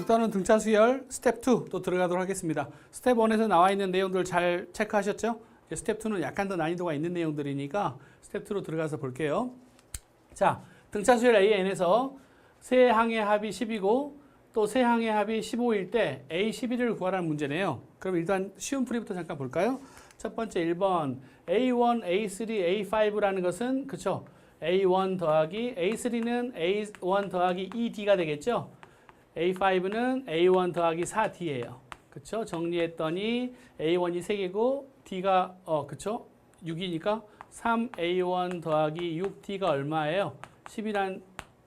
또는 등차 수열 스텝 2 또 들어가도록 하겠습니다. 스텝 1에서 나와 있는 내용들 잘 체크하셨죠? 스텝 2는 약간 더 난이도가 있는 내용들이니까 스텝 2로 들어가서 볼게요. 자, 등차 수열 AN에서 세 항의 합이 10이고 또 세 항의 합이 15일 때 A12를 구하라는 문제네요. 그럼 일단 쉬운 풀이부터 잠깐 볼까요? 첫 번째 1번 A1, A3, A5라는 것은 그쵸? A1 더하기 A3는 A1 더하기 2D가 되겠죠? A5는 A1 더하기 4D예요. 그쵸? 정리했더니 A1이 3개고 D가 그쵸? 6이니까 3A1 더하기 6D가 얼마예요? 10이란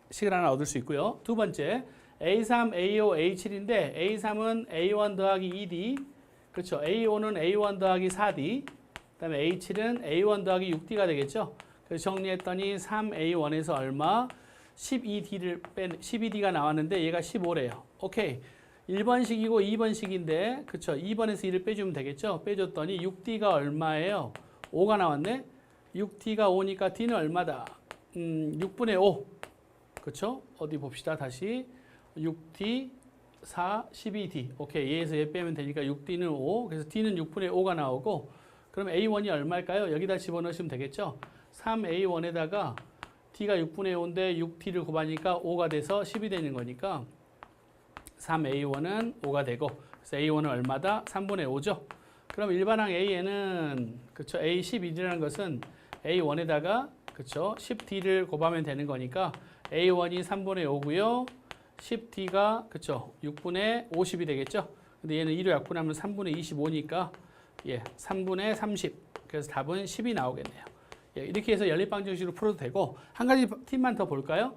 식을 하나 얻을 수 있고요. 두 번째 A3, A5, A7인데 A3은 A1 더하기 2D 그렇죠. A5는 A1 더하기 4D 그 다음에 A7은 A1 더하기 6D가 되겠죠. 그래서 정리했더니 3A1에서 얼마? 12D가 나왔는데 얘가 15래요. 오케이. 1번식이고 2번식인데 그렇죠. 2번에서 1을 빼주면 되겠죠. 빼줬더니 6D가 얼마예요? 5가 나왔네. 6D가 5니까 D는 얼마다? 6분의 5. 그렇죠? 어디 봅시다. 다시 6D 4, 12D. 오케이. 얘에서 얘 빼면 되니까 6D는 5. 그래서 D는 6분의 5가 나오고 그럼 A1이 얼마일까요? 여기다 집어넣으시면 되겠죠. 3A1에다가 D가 6분의 5인데 6D를 곱하니까 5가 돼서 10이 되는 거니까 3A1은 5가 되고 그래서 A1은 얼마다? 3분의 5죠. 그럼 일반항 AN은 그쵸 A12D라는 것은 A1에다가 그쵸 10D를 곱하면 되는 거니까 A1이 3분의 5고요. 10D가 그쵸 6분의 50이 되겠죠. 근데 얘는 1로 약분하면 3분의 25니까 예 3분의 30. 그래서 답은 10이 나오겠네요. 예, 이렇게 해서 연립방정식으로 풀어도 되고 한 가지 팁만 더 볼까요?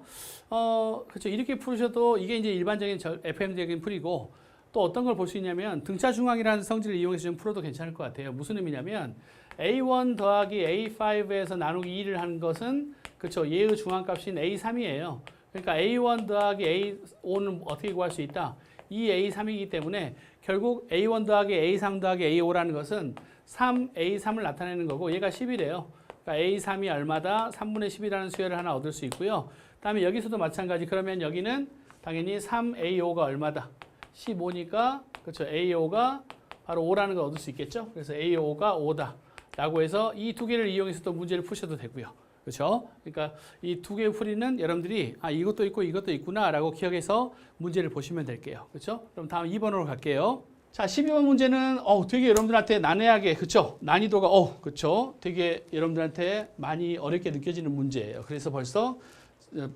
그렇죠. 이렇게 풀으셔도 이게 이제 일반적인 FM적인 풀이고 또 어떤 걸 볼 수 있냐면 등차 중앙이라는 성질을 이용해서 좀 풀어도 괜찮을 것 같아요. 무슨 의미냐면 A1 더하기 A5에서 나누기 2를 하는 것은 그렇죠. 얘의 중앙값인 A3이에요. 그러니까 A1 더하기 A5는 어떻게 구할 수 있다? 2A3이기 때문에 결국 A1 더하기 A3 더하기 A5라는 것은 3A3을 나타내는 거고 얘가 10이래요. 그러니까 A3이 얼마다? 3분의 10이라는 수열을 하나 얻을 수 있고요. 다음에 여기서도 마찬가지. 그러면 여기는 당연히 3A5가 얼마다? 15니까 그렇죠. A5가 바로 5라는 걸 얻을 수 있겠죠. 그래서 A5가 5다. 라고 해서 이 두 개를 이용해서 또 문제를 푸셔도 되고요. 그렇죠? 그러니까 이 두 개의 풀이는 여러분들이 이것도 있고 이것도 있구나 라고 기억해서 문제를 보시면 될게요. 그렇죠? 그럼 다음 2번으로 갈게요. 자, 12번 문제는 되게 여러분들한테 난해하게 그렇죠? 난이도가 그렇죠? 되게 여러분들한테 많이 어렵게 느껴지는 문제예요. 그래서 벌써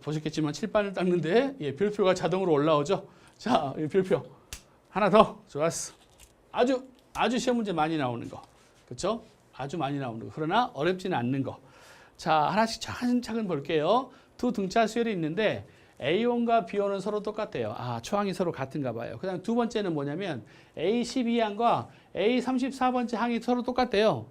보셨겠지만 칠판을 닦는데 별표가 자동으로 올라오죠. 자, 이 별표 하나 더. 좋았어. 아주 시험 문제 많이 나오는 거. 그렇죠? 아주 많이 나오는 거. 그러나 어렵지는 않는 거. 자, 하나씩 차근차근 볼게요. 두 등차 수열이 있는데 A1과 B1은 서로 똑같대요. 초항이 서로 같은가 봐요. 그 다음 두 번째는 뭐냐면 A12항과 A34번째 항이 서로 똑같대요.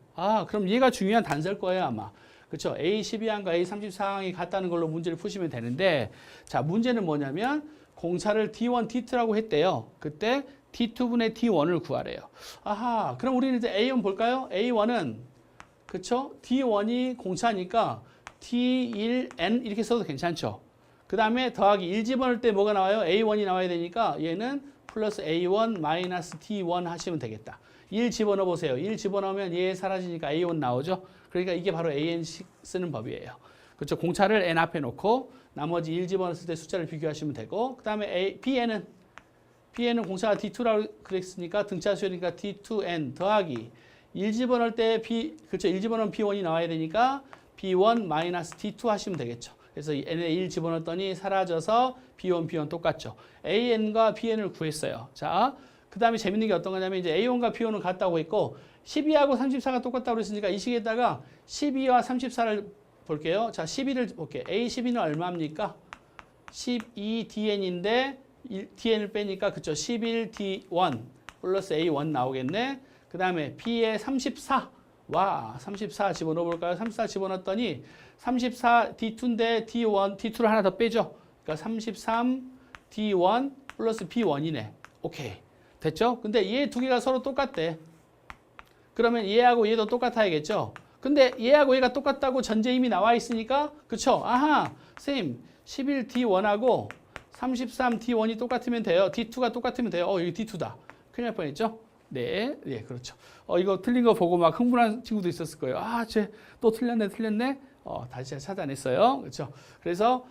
그럼 얘가 중요한 단서일 거예요, 아마. 그렇죠? A12항과 A34항이 같다는 걸로 문제를 푸시면 되는데 자, 문제는 뭐냐면 공차를 D1, D2라고 했대요. 그때 D2분의 D1을 구하래요. 그럼 우리는 이제 A1 볼까요? A1은 그쵸? D1이 공차니까 D1N 이렇게 써도 괜찮죠? 그 다음에 더하기 1 집어넣을 때 뭐가 나와요? A1이 나와야 되니까 얘는 플러스 A1 마이너스 D1 하시면 되겠다. 1 집어넣어 보세요. 1 집어넣으면 얘 사라지니까 A1 나오죠? 그러니까 이게 바로 AN식 쓰는 법이에요. 그렇죠? 공차를 N 앞에 놓고 나머지 1 집어넣었을 때 숫자를 비교하시면 되고 그 다음에 Bn은 공차가 D2라고 그랬으니까 등차 수열이니까 D2N 더하기 1 집어넣을 때 그렇죠? 1 집어넣으면 B1이 나와야 되니까 B1 마이너스 D2 하시면 되겠죠. 그래서 N에 1 집어넣었더니 사라져서 B1 똑같죠. AN과 BN을 구했어요. 자, 그 다음에 재밌는 게 어떤 거냐면 이제 A1과 B1은 같다고 했고 12하고 34가 똑같다고 그랬으니까 이 식에다가 12와 34를 볼게요. 자, 12를 볼게요. A12는 얼마입니까? 12DN인데 DN을 빼니까 그쵸? 11D1 플러스 A1 나오겠네. 그 다음에 B에 34. 34 집어넣어 볼까요? 34 집어넣었더니 34 D2인데 D2를 하나 더 빼죠. 그러니까 33 D1 플러스 B1이네. 오케이. 됐죠? 근데 얘 두 개가 서로 똑같대. 그러면 얘하고 얘도 똑같아야겠죠? 근데 얘하고 얘가 똑같다고 전제 이미 나와 있으니까 그쵸? 선생님 11D1하고 33 D1이 똑같으면 돼요. D2가 똑같으면 돼요. 여기 D2다. 큰일 날 뻔했죠? 네, 예, 그렇죠. 이거 틀린 거 보고 막 흥분한 친구도 있었을 거예요. 쟤 또 틀렸네. 다시 제가 찾아냈어요. 그렇죠? 그래서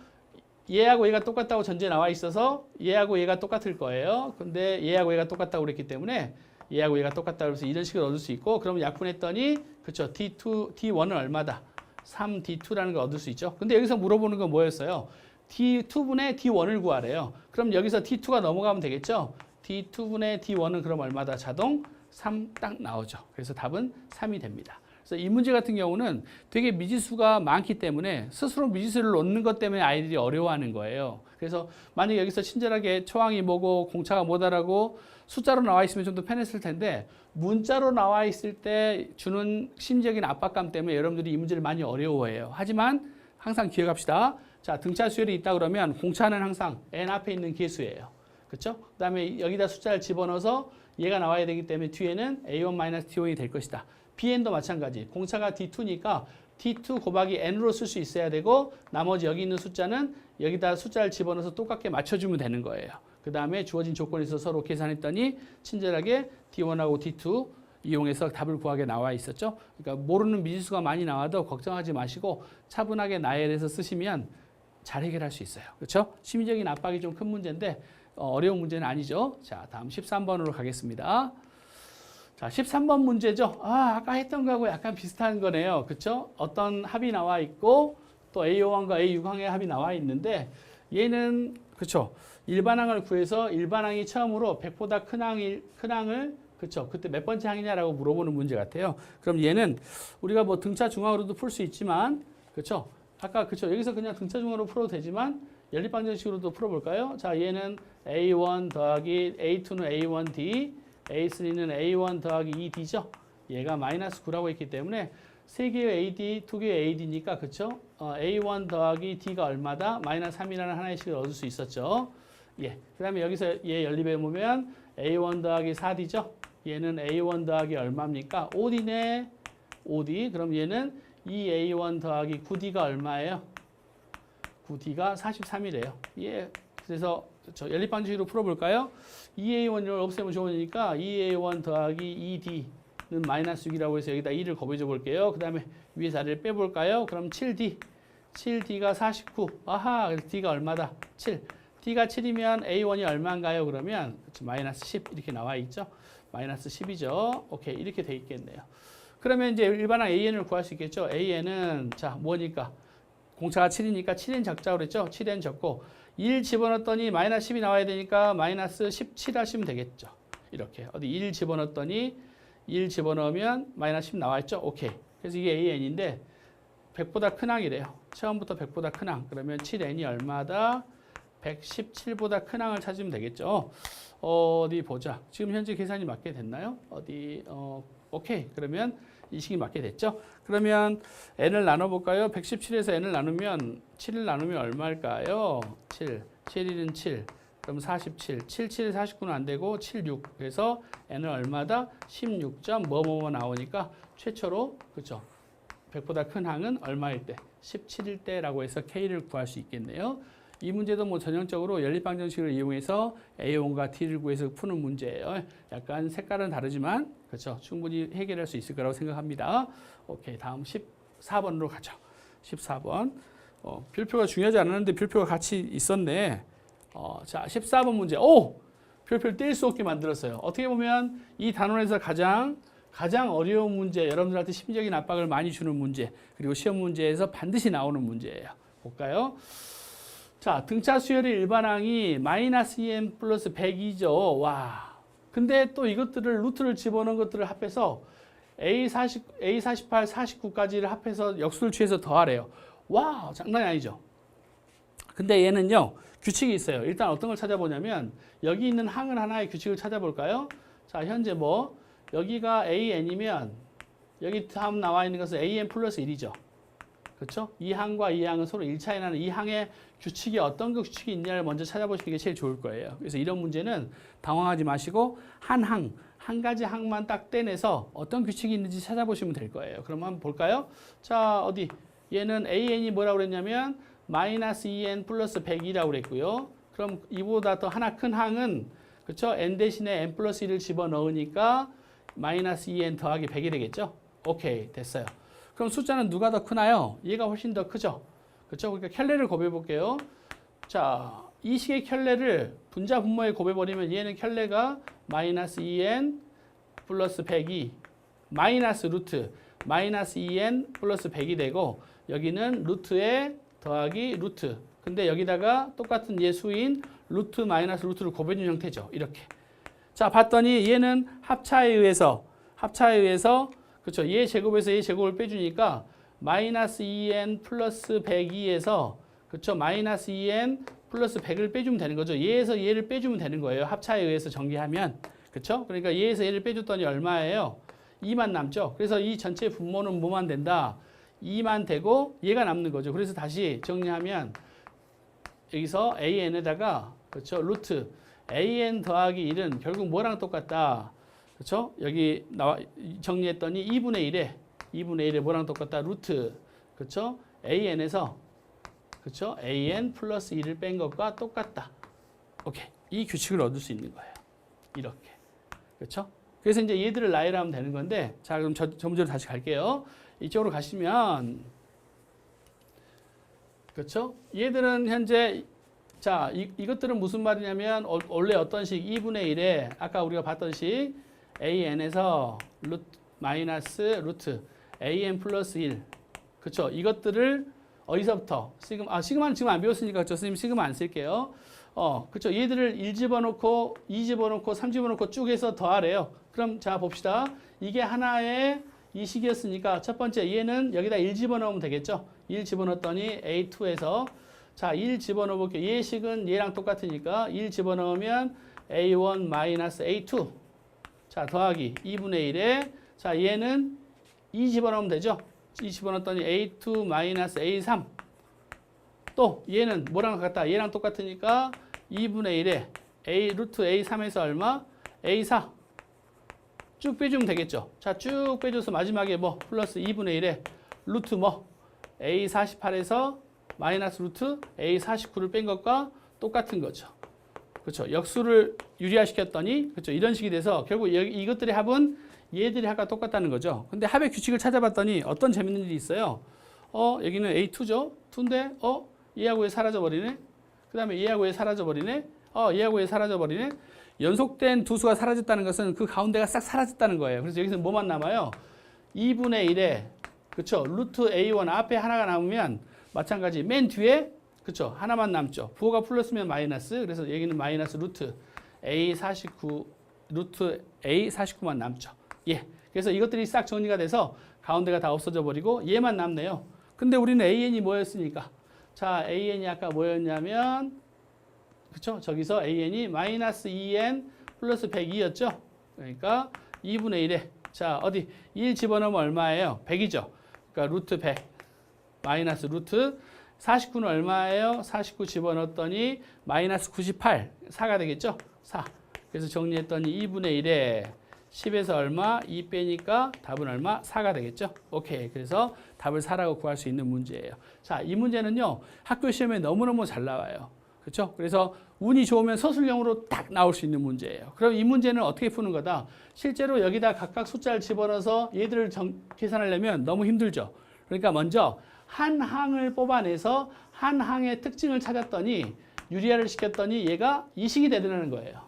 얘하고 얘가 똑같다고 전제 나와 있어서 얘하고 얘가 똑같을 거예요. 근데 얘하고 얘가 똑같다고 그랬기 때문에 얘하고 얘가 똑같다고 해서 이런 식으로 얻을 수 있고, 그럼 약분했더니, 그렇죠? D1은 얼마다? 3D2라는 걸 얻을 수 있죠. 근데 여기서 물어보는 건 뭐였어요? D2분의 D1을 구하래요. 그럼 여기서 D2가 넘어가면 되겠죠? D2분의 D1은 그럼 얼마다? 자동 3 딱 나오죠. 그래서 답은 3이 됩니다. 그래서 이 문제 같은 경우는 되게 미지수가 많기 때문에 스스로 미지수를 놓는 것 때문에 아이들이 어려워하는 거예요. 그래서 만약에 여기서 친절하게 초항이 뭐고 공차가 뭐다라고 숫자로 나와 있으면 좀 더 편했을 텐데, 문자로 나와 있을 때 주는 심리적인 압박감 때문에 여러분들이 이 문제를 많이 어려워해요. 하지만 항상 기억합시다. 자, 등차 수열이 있다 그러면 공차는 항상 n 앞에 있는 개수예요. 그렇죠? 그다음에 여기다 숫자를 집어넣어서 얘가 나와야 되기 때문에 뒤에는 a1-t1이 될 것이다. bn도 마찬가지. 공차가 d2니까 d2 곱하기 n으로 쓸 수 있어야 되고, 나머지 여기 있는 숫자는 여기다 숫자를 집어넣어서 똑같게 맞춰주면 되는 거예요. 그 다음에 주어진 조건에서 서로 계산했더니 친절하게 d1하고 d2 이용해서 답을 구하게 나와 있었죠. 그러니까 모르는 미지수가 많이 나와도 걱정하지 마시고 차분하게 나열해서 쓰시면 잘 해결할 수 있어요. 그렇죠? 심리적인 압박이 좀 큰 문제인데 어려운 문제는 아니죠. 자, 다음 13번으로 가겠습니다. 자, 13번 문제죠. 아까 했던 거하고 약간 비슷한 거네요. 그렇죠? 어떤 합이 나와 있고 또 A5항과 A6항의 합이 나와 있는데, 얘는 그렇죠? 일반항을 구해서 일반항이 처음으로 100보다 큰 항을 그렇죠? 그때 몇 번째 항이냐라고 물어보는 문제 같아요. 그럼 얘는 우리가 뭐 등차 중항으로도 풀 수 있지만, 그렇죠? 아까 그렇죠? 여기서 그냥 등차 중항으로 풀어도 되지만 연립방정식으로도 풀어볼까요? 자, 얘는 A1 더하기 A2는 A1D, A3는 A1 더하기 2D죠. 얘가 마이너스 9라고 했기 때문에 3개의 AD, 2개의 AD니까 그쵸? A1 더하기 D가 얼마다? 마이너스 3이라는 하나의 식을 얻을 수 있었죠. 예. 그 다음에 여기서 얘 연립해 보면 A1 더하기 4D죠. 얘는 A1 더하기 얼마입니까? 5D네. 5D. 그럼 얘는 2A1 더하기 9D가 얼마예요? 9D가 43이래요. 예. 그래서 연립방정식으로 풀어볼까요? 2A1을 없애면 좋으니까 2A1 더하기 2D는 마이너스 6이라고 해서 여기다 2를 곱해줘 볼게요. 그 다음에 위에서 아래를 빼볼까요? 그럼 7D. 7D가 49. 아하, 그래서 D가 얼마다? 7. D가 7이면 A1이 얼마인가요? 그러면 마이너스 10 이렇게 나와 있죠. 마이너스 10이죠. 오케이, 이렇게 돼 있겠네요. 그러면 이제 일반항 AN을 구할 수 있겠죠. AN은 자 뭐니까 공차가 7이니까 7n 적자고 그랬죠. 7n 적고 1 집어넣었더니 마이너스 10이 나와야 되니까 마이너스 17 하시면 되겠죠. 이렇게 어디 1 집어넣었더니 1 집어넣으면 마이너스 10 나와 있죠. 오케이. 그래서 이게 AN인데 100보다 큰 항이래요. 처음부터 100보다 큰 항. 그러면 7n이 얼마다? 117보다 큰 항을 찾으면 되겠죠. 어디 보자. 지금 현재 계산이 맞게 됐나요? 어디 오케이. 그러면 이 식이 맞게 됐죠. 그러면 n을 나눠볼까요? 117에서 n을 나누면 7을 나누면 얼마일까요? 7. 7, 1은 7. 그럼 47. 7, 7, 49는 안 되고 7, 6. 그래서 n은 얼마다? 16점 뭐뭐뭐 나오니까 최초로 그렇죠. 100보다 큰 항은 얼마일 때? 17일 때라고 해서 K를 구할 수 있겠네요. 이 문제도 뭐 전형적으로 연립방정식을 이용해서 A1과 T를 구해서 푸는 문제예요. 약간 색깔은 다르지만 그렇죠. 충분히 해결할 수 있을 거라고 생각합니다. 오케이, 다음 14번으로 가죠. 14번. 별표가 중요하지 않았는데 별표가 같이 있었네. 자, 14번 문제. 별표를 뗄 수 없게 만들었어요. 어떻게 보면 이 단원에서 가장 어려운 문제, 여러분들한테 심리적인 압박을 많이 주는 문제, 그리고 시험 문제에서 반드시 나오는 문제예요. 볼까요? 자, 등차 수열의 일반항이 마이너스 2n 플러스 100이죠. 와. 근데 또 이것들을 루트를 집어넣은 것들을 합해서 A48, 49까지를 합해서 역수를 취해서 더하래요. 와, 장난이 아니죠. 근데 얘는요, 규칙이 있어요. 일단 어떤 걸 찾아보냐면 여기 있는 항을 하나의 규칙을 찾아볼까요? 자, 현재 뭐 여기가 AN이면 여기 다음 나와 있는 것은 AN 플러스 1이죠. 그렇죠? 이 항과 이 항은 서로 1차이 나는 이 항의 규칙이 어떤 그 규칙이 있냐를 먼저 찾아보시는 게 제일 좋을 거예요. 그래서 이런 문제는 당황하지 마시고 한 가지 항만 딱 떼내서 어떤 규칙이 있는지 찾아보시면 될 거예요. 그럼 한번 볼까요? 자, 어디 얘는 AN이 뭐라고 그랬냐면 마이너스 2n 플러스 100이라고 그랬고요. 그럼 이보다 더 하나 큰 항은 그쵸? n 대신에 n 플러스 1을 집어넣으니까 마이너스 2n 더하기 100이 되겠죠? 오케이, 됐어요. 그럼 숫자는 누가 더 크나요? 얘가 훨씬 더 크죠? 그쵸? 그러니까 켤레를 곱해 볼게요. 자, 이 식의 켤레를 분자 분모에 곱해 버리면 얘는 켤레가 마이너스 2n 플러스 100이 마이너스 루트 마이너스 2n 플러스 100이 되고 여기는 루트에 더하기 루트. 근데 여기다가 똑같은 얘 수인 루트 마이너스 루트를 곱해준 형태죠. 이렇게. 자, 봤더니 얘는 합차에 의해서 그렇죠. 얘 제곱에서 얘 제곱을 빼주니까 마이너스 2n 플러스 102에서 그렇죠. 마이너스 2n 플러스 100을 빼주면 되는 거죠. 얘에서 얘를 빼주면 되는 거예요. 합차에 의해서 전개하면. 그렇죠? 그러니까 얘에서 얘를 빼줬더니 얼마예요? 2만 남죠. 그래서 이 전체 분모는 뭐만 된다? 2만 되고 얘가 남는 거죠. 그래서 다시 정리하면 여기서 an에다가 그렇죠? 루트 an 더하기 1은 결국 뭐랑 똑같다? 그렇죠? 여기 나와 정리했더니 2분의 1에 뭐랑 똑같다? 루트 그렇죠? an에서 그렇죠? an 플러스 1을 뺀 것과 똑같다. 오케이. 이 규칙을 얻을 수 있는 거예요. 이렇게. 그렇죠? 그래서 이제 얘들을 나열하면 되는 건데 자, 그럼 저 문제로 다시 갈게요. 이쪽으로 가시면 그렇죠? 얘들은 현재 자, 이것들은 무슨 말이냐면 원래 어떤 식 2분의 1에 아까 우리가 봤던 식 an에서 루트 마이너스 루트 an 플러스 1 그렇죠? 이것들을 어디서부터 시그마는 지금 안 배웠으니까 저 선생님 시그마 안 쓸게요. 그렇죠? 얘들을 1 집어넣고 2 집어넣고 3 집어넣고 쭉 해서 더하래요. 그럼 자 봅시다. 이게 하나의 이 식이었으니까 첫 번째 얘는 여기다 1 집어넣으면 되겠죠? 1 집어넣었더니 A2에서 자, 1 집어넣어 볼게요. 얘 식은 얘랑 똑같으니까 1 집어넣으면 A1 마이너스 A2 자, 더하기 2분의 1에 자, 얘는 2 집어넣으면 되죠? 2 집어넣었더니 A2 마이너스 A3 또 얘는 뭐랑 같다? 얘랑 똑같으니까 2분의 1에 A 루트 A3에서 얼마? A4 쭉 빼주면 되겠죠? 자, 쭉 빼줘서 마지막에 뭐 플러스 2분의 1에 루트 뭐 A48에서 마이너스 루트 A49를 뺀 것과 똑같은 거죠. 그렇죠? 역수를 유리화시켰더니 그렇죠? 이런 식이 돼서 결국 이것들의 합은 얘들의 합과 똑같다는 거죠. 근데 합의 규칙을 찾아봤더니 어떤 재밌는 일이 있어요. 여기는 A2죠. 2인데 얘하고 얘 사라져버리네. 그 다음에 얘하고 얘 사라져버리네. 얘하고 얘 사라져버리네. 연속된 두 수가 사라졌다는 것은 그 가운데가 싹 사라졌다는 거예요. 그래서 여기서 뭐만 남아요? 2분의 1에 그렇죠? 루트 A1 앞에 하나가 남으면 마찬가지 맨 뒤에 그렇죠? 하나만 남죠. 부호가 플러스면 마이너스. 그래서 여기는 마이너스 루트 A49 루트 A49만 남죠. 예. 그래서 이것들이 싹 정리가 돼서 가운데가 다 없어져 버리고 얘만 남네요. 근데 우리는 AN이 뭐였으니까? 자, AN이 아까 뭐였냐면 그렇죠? 저기서 AN이 마이너스 2N 플러스 102였죠? 그러니까 2분의 1에 자, 어디 1 집어넣으면 얼마예요? 100이죠. 그러니까 루트 100 마이너스 루트 49는 얼마예요? 49 집어넣었더니 마이너스 98 4가 되겠죠? 4. 그래서 정리했더니 2분의 1에 10에서 얼마? 2 빼니까 답은 얼마? 4가 되겠죠? 오케이. 그래서 답을 4라고 구할 수 있는 문제예요. 자, 이 문제는요. 학교 시험에 너무너무 잘 나와요. 그렇죠? 그래서 운이 좋으면 서술형으로 딱 나올 수 있는 문제예요. 그럼 이 문제는 어떻게 푸는 거다? 실제로 여기다 각각 숫자를 집어넣어서 얘들을 계산하려면 너무 힘들죠. 그러니까 먼저 한 항을 뽑아내서 한 항의 특징을 찾았더니 유리화를 시켰더니 얘가 이 식이 되더라는 거예요.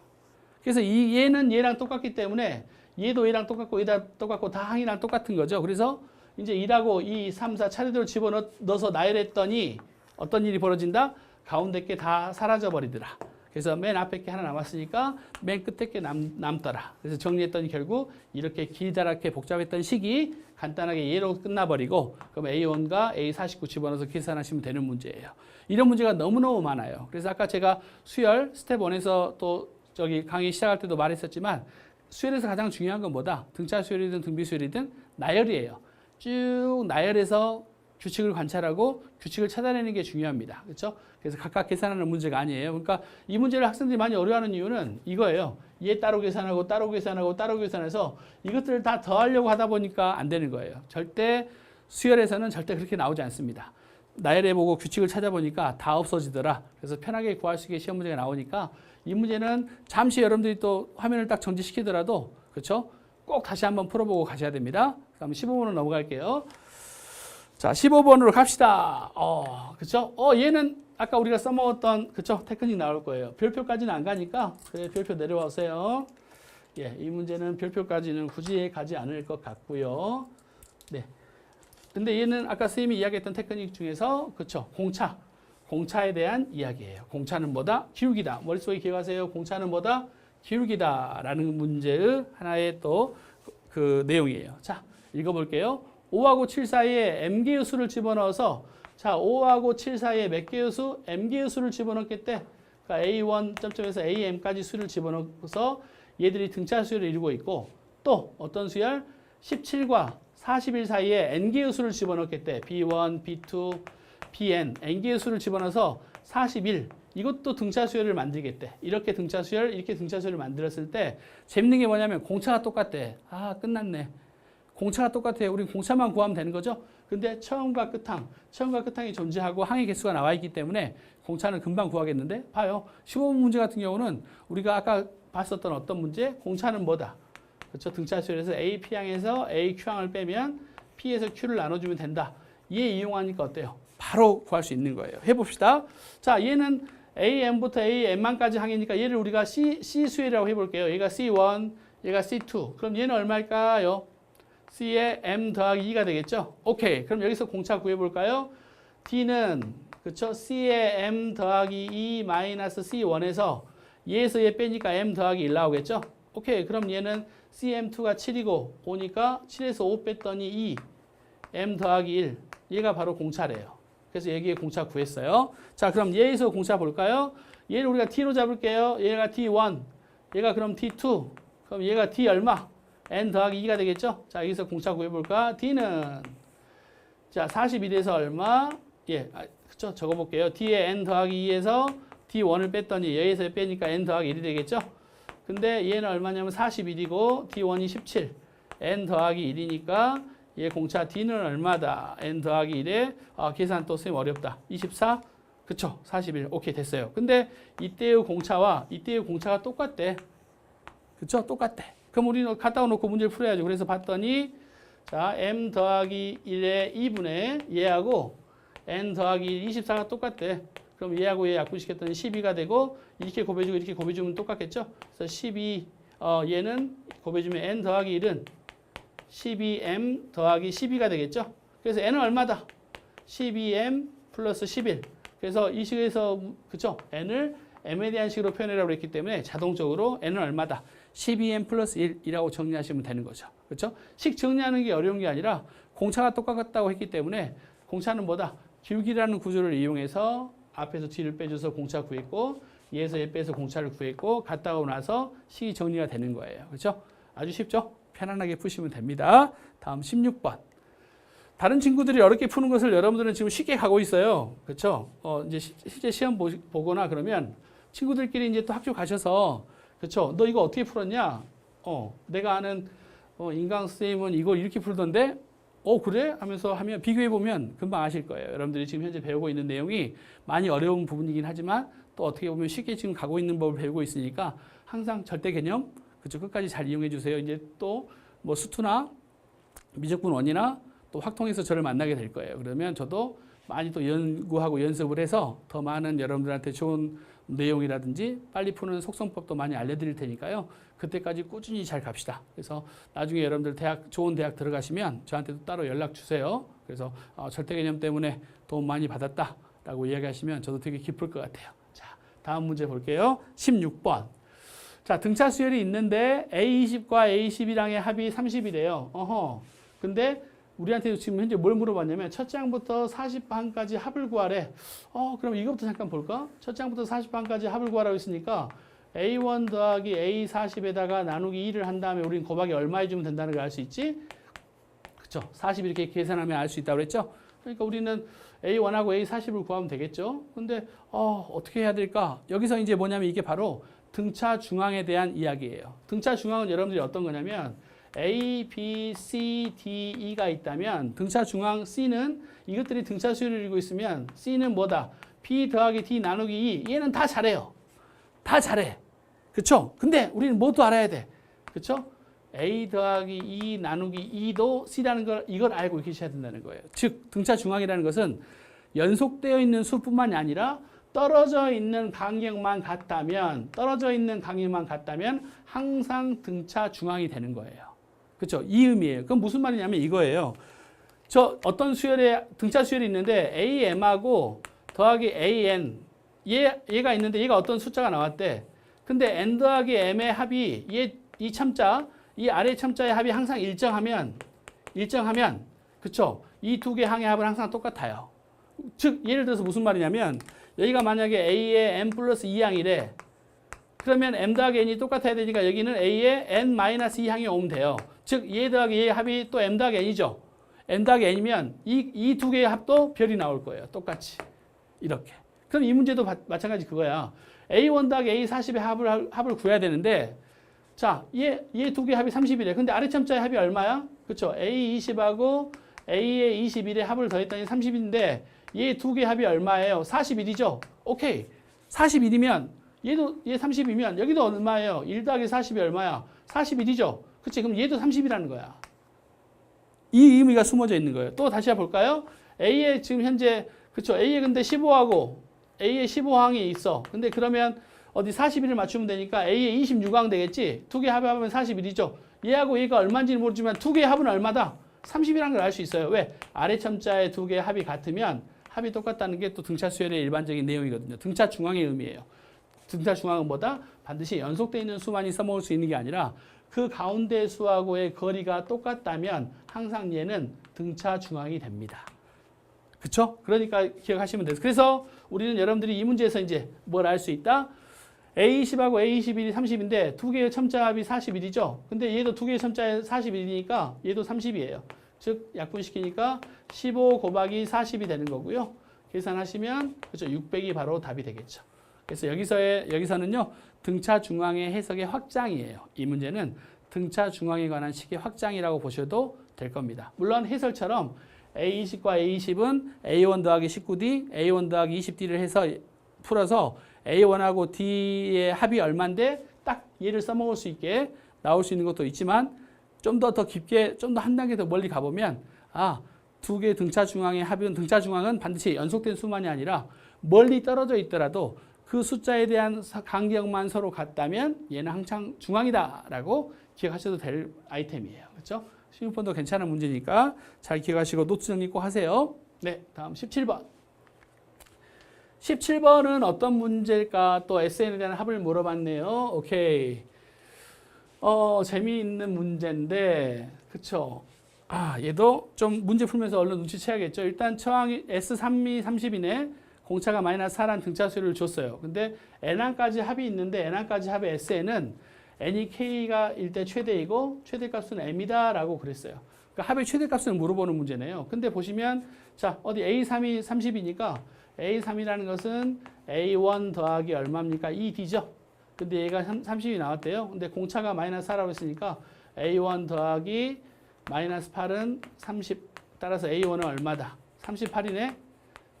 그래서 얘는 얘랑 똑같기 때문에 얘도 얘랑 똑같고 얘랑 똑같고 다 항이랑 똑같은 거죠. 그래서 이제 1하고 2, 3, 4 차례대로 집어넣어서 나열했더니 어떤 일이 벌어진다? 가운데 게 다 사라져 버리더라. 그래서 맨 앞에 게 하나 남았으니까 맨 끝에 게 남더라. 그래서 정리했더니 결국 이렇게 길다랗게 복잡했던 식이 간단하게 얘로 끝나버리고 그럼 A1과 A49 집어넣어서 계산하시면 되는 문제예요. 이런 문제가 너무너무 많아요. 그래서 아까 제가 수열 스텝 1에서 또 저기 강의 시작할 때도 말했었지만 수열에서 가장 중요한 건 뭐다? 등차 수열이든 등비 수열이든 나열이에요. 쭉 나열해서 규칙을 관찰하고 규칙을 찾아내는 게 중요합니다. 그렇죠? 그래서 각각 계산하는 문제가 아니에요. 그러니까 이 문제를 학생들이 많이 어려워하는 이유는 이거예요. 얘 따로 계산하고 따로 계산하고 따로 계산해서 이것들을 다 더하려고 하다 보니까 안 되는 거예요. 절대 수열에서는 절대 그렇게 나오지 않습니다. 나열해보고 규칙을 찾아보니까 다 없어지더라. 그래서 편하게 구할 수 있게 시험 문제가 나오니까 이 문제는 잠시 여러분들이 또 화면을 딱 정지시키더라도 그렇죠? 꼭 다시 한번 풀어보고 가셔야 됩니다. 그럼 15번으로 넘어갈게요. 자, 15번으로 갑시다. 그렇죠? 얘는 아까 우리가 써먹었던 그렇죠? 테크닉 나올 거예요. 별표까지는 안 가니까 그래, 별표 내려와세요. 예, 이 문제는 별표까지는 굳이 가지 않을 것 같고요. 네. 근데 얘는 아까 선생님이 이야기했던 테크닉 중에서 그렇죠? 공차에 대한 이야기예요. 공차는 뭐다? 기울기다. 머릿속에 기억하세요. 공차는 뭐다? 기울기다라는 문제의 하나의 또 그 내용이에요. 자, 읽어볼게요. 5하고 7 사이에 m개의 수를 집어넣어서 자, 5하고 7 사이에 몇 개의 수? m개의 수를 집어넣겠대. 그러니까 a1 점점에서 am까지 수를 집어넣어서 얘들이 등차 수열을 이루고 있고 또 어떤 수열? 17과 41 사이에 n개의 수를 집어넣겠대. b1, b2, bn, n개의 수를 집어넣어서 41. 이것도 등차 수열을 만들겠대. 이렇게 등차 수열, 이렇게 등차 수열을 만들었을 때 재밌는 게 뭐냐면 공차가 똑같대. 아, 끝났네. 공차가 똑같아요. 우린 공차만 구하면 되는 거죠. 근데 처음과 끝항이 존재하고 항의 개수가 나와 있기 때문에 공차는 금방 구하겠는데 봐요. 15번 문제 같은 경우는 우리가 아까 봤었던 어떤 문제? 공차는 뭐다? 그렇죠? 등차 수열에서 A P항에서 A Q항을 빼면 P에서 Q를 나눠주면 된다. 얘 이용하니까 어때요? 바로 구할 수 있는 거예요. 해봅시다. 자, 얘는 AM부터 AM만까지 항이니까 얘를 우리가 C 수열이라고 해볼게요. 얘가 C1, 얘가 C2. 그럼 얘는 얼마일까요? C에 M 더하기 2가 되겠죠? 오케이. 그럼 여기서 공차 구해볼까요? D는 그쵸? C에 M 더하기 2 마이너스 C1에서 얘에서 얘 빼니까 M 더하기 1 나오겠죠? 오케이. 그럼 얘는 CM2가 7이고 5니까 7에서 5 뺐더니 2 M 더하기 1 얘가 바로 공차래요. 그래서 여기에 공차 구했어요. 자, 그럼 얘에서 공차 볼까요? 얘를 우리가 T로 잡을게요. 얘가 T1 얘가 그럼 T2 그럼 얘가 D 얼마? N 더하기 2가 되겠죠? 자, 여기서 공차 구해볼까? D는 자 42에서 얼마? 예, 그쵸? 적어볼게요. D에 N 더하기 2에서 D1을 뺐더니 여기서 빼니까 N 더하기 1이 되겠죠? 근데 얘는 얼마냐면 41이고 D1이 17 N 더하기 1이니까 얘 공차 D는 얼마다? N 더하기 1에 계산 또 쌤 어렵다. 24? 그쵸? 41. 오케이 됐어요. 근데 이때의 공차와 이때의 공차가 똑같대. 그쵸? 똑같대. 그럼 우리는 갖다 놓고 문제를 풀어야죠. 그래서 봤더니 자 M 더하기 1의 2분의 얘하고 N 더하기 1 24가 똑같대. 그럼 얘하고 얘 약분시켰더니 12가 되고 이렇게 곱해주고 이렇게 곱해주면 똑같겠죠? 그래서 12 얘는 곱해주면 N 더하기 1은 12M 더하기 12가 되겠죠? 그래서 N은 얼마다? 12M 플러스 11. 그래서 이 식에서 그쵸? N을 M에 대한 식으로 표현하라고 했기 때문에 자동적으로 N은 얼마다? 12M 플러스 1이라고 정리하시면 되는 거죠. 그렇죠? 식 정리하는 게 어려운 게 아니라 공차가 똑같다고 했기 때문에 공차는 뭐다? 기울기라는 구조를 이용해서 앞에서 뒤를 빼줘서 공차 구했고 얘에서 얘 빼서 공차를 구했고 갔다 오고 나서 식이 정리가 되는 거예요. 그렇죠? 아주 쉽죠? 편안하게 푸시면 됩니다. 다음 16번. 다른 친구들이 어렵게 푸는 것을 여러분들은 지금 쉽게 가고 있어요. 그렇죠? 이제 실제 시험 보거나 그러면 친구들끼리 이제 또 학교 가셔서 그렇죠? 너 이거 어떻게 풀었냐? 내가 아는 인강 선생님은 이걸 이렇게 풀던데 그래? 하면서 하면 비교해 보면 금방 아실 거예요. 여러분들이 지금 현재 배우고 있는 내용이 많이 어려운 부분이긴 하지만 또 어떻게 보면 쉽게 지금 가고 있는 법을 배우고 있으니까 항상 절대 개념 그쵸? 끝까지 잘 이용해 주세요. 이제 또 뭐 수투나 미적분 원이나 또 확통에서 저를 만나게 될 거예요. 그러면 저도 많이 또 연구하고 연습을 해서 더 많은 여러분들한테 좋은 내용이라든지 빨리 푸는 속성법도 많이 알려드릴 테니까요. 그때까지 꾸준히 잘 갑시다. 그래서 나중에 여러분들 좋은 대학 들어가시면 저한테도 따로 연락 주세요. 그래서 절대 개념 때문에 도움 많이 받았다라고 이야기하시면 저도 되게 기쁠 것 같아요. 자, 다음 문제 볼게요. 16번. 자, 등차 수열이 있는데 A20과 A11항의 합이 30이래요. 근데 우리한테 지금 현재 뭘 물어봤냐면 첫째 항부터 40항까지 합을 구하래. 그럼 이것부터 잠깐 볼까? 첫째 항부터 40항까지 합을 구하라고 했으니까 A1 더하기 A40에다가 나누기 2를 한 다음에 우린 곱하기 얼마 해주면 된다는 걸 알 수 있지? 그쵸? 40 이렇게 계산하면 알 수 있다고 그랬죠? 그러니까 우리는 A1하고 A40을 구하면 되겠죠? 근데 어떻게 해야 될까? 여기서 이제 뭐냐면 이게 바로 등차 중항에 대한 이야기예요. 등차 중항은 여러분들이 어떤 거냐면 A, B, C, D, E가 있다면 등차 중앙 C는 이것들이 등차 수열을 이루고 있으면 C는 뭐다? B 더하기 D 나누기 E. 얘는 다 잘해요. 다 잘해. 그쵸? 근데 우리는 뭐도 알아야 돼. 그쵸? A 더하기 E 나누기 E도 C라는 걸 이걸 알고 계셔야 된다는 거예요. 즉 등차 중앙이라는 것은 연속되어 있는 수뿐만이 아니라 떨어져 있는 간격만 같다면 항상 등차 중앙이 되는 거예요. 그렇죠? 이 의미예요. 그럼 무슨 말이냐면 이거예요. 저 어떤 수열에 등차 수열이 있는데 AM하고 더하기 AN 얘가 있는데 얘가 어떤 숫자가 나왔대. 근데 N 더하기 M의 합이 이 참자 이 아래 참자의 합이 항상 일정하면 그렇죠? 이 두 개 항의 합은 항상 똑같아요. 즉 예를 들어서 무슨 말이냐면 여기가 만약에 A의 N 플러스 2항이래. 그러면 M 더하기 N이 똑같아야 되니까 여기는 A의 N 마이너스 2항이 오면 돼요. 즉 얘 더하기 얘의 합이 또 M 더하기 N이죠. M 더하기 N이면 이 두 개의 합도 별이 나올 거예요. 똑같이. 이렇게. 그럼 이 문제도 마찬가지 그거야. A1 더하기 A40의 합을 구해야 되는데 자, 얘 두 개 합이 30이래. 근데 아래 참자의 합이 얼마야? 그렇죠? A20하고 A의 21의 합을 더했더니 30인데 얘 두 개 합이 얼마예요? 41이죠? 오케이. 41이면 얘 30이면 여기도 얼마예요? 1 더하기 40이 얼마야? 41이죠? 그치? 그럼 얘도 30이라는 거야. 이 의미가 숨어져 있는 거예요. 또 다시 볼까요? A의 지금 현재 그쵸? A의 근데 15하고 A의 15항이 있어. 근데 그러면 어디 41을 맞추면 되니까 A의 26항 되겠지? 두 개 합하면 41이죠? 얘하고 얘가 얼마인지는 모르지만 두 개의 합은 얼마다? 30이라는 걸 알 수 있어요. 왜? 아래 참자의 두 개의 합이 같으면 합이 똑같다는 게 또 등차 수열의 일반적인 내용이거든요. 등차 중앙의 의미예요. 등차 중앙은 뭐다? 반드시 연속되어 있는 수만이 써먹을 수 있는 게 아니라 그 가운데 수하고의 거리가 똑같다면 항상 얘는 등차 중앙이 됩니다. 그쵸? 그러니까 기억하시면 돼요. 그래서 우리는 여러분들이 이 문제에서 이제 뭘 알 수 있다? A20하고 A21이 30인데 두 개의 첨자 합이 41이죠? 근데 얘도 두 개의 첨자에 41이니까 얘도 30이에요. 즉 약분시키니까 15 곱하기 40이 되는 거고요. 계산하시면 그렇죠? 600이 바로 답이 되겠죠. 그래서 여기서는요. 등차 중앙의 해석의 확장이에요. 이 문제는 등차 중앙에 관한 식의 확장이라고 보셔도 될 겁니다. 물론 해설처럼 A20과 A20은 A1 더하기 19D, A1 더하기 20D를 해서 풀어서 A1하고 D의 합이 얼만데 딱 얘를 써먹을 수 있게 나올 수 있는 것도 있지만 좀 더 깊게 좀 더 한 단계 더 멀리 가보면 두 개 등차 중앙의 합은 등차 중앙은 반드시 연속된 수만이 아니라 멀리 떨어져 있더라도 그 숫자에 대한 간격만 서로 같다면 얘는 항상 중앙이다라고 기억하셔도 될 아이템이에요. 그렇죠? 16번도 괜찮은 문제니까 잘 기억하시고 노트 정리 꼭 하세요. 네, 다음 17번. 17번은 어떤 문제일까? 또 SN에 대한 합을 물어봤네요. 오케이. 재미있는 문제인데, 그쵸? 얘도 좀 문제 풀면서 얼른 눈치채야겠죠. 일단 처항이 S3이 30이네. 공차가 마이너스 4란 등차 수를 줬어요. 근데 N항까지 합이 있는데 N항까지 합의 SN은 N이 K가 일 때 최대이고 최대값은 M이다라고 그랬어요. 그러니까 합의 최대값을 물어보는 문제네요. 근데 보시면 자 어디 A3이 30이니까 A3이라는 것은 A1 더하기 얼마입니까? 2D죠. 근데 얘가 30이 나왔대요. 근데 공차가 마이너스 4라고 했으니까 A1 더하기 마이너스 8은 30. 따라서 A1은 얼마다? 38이네.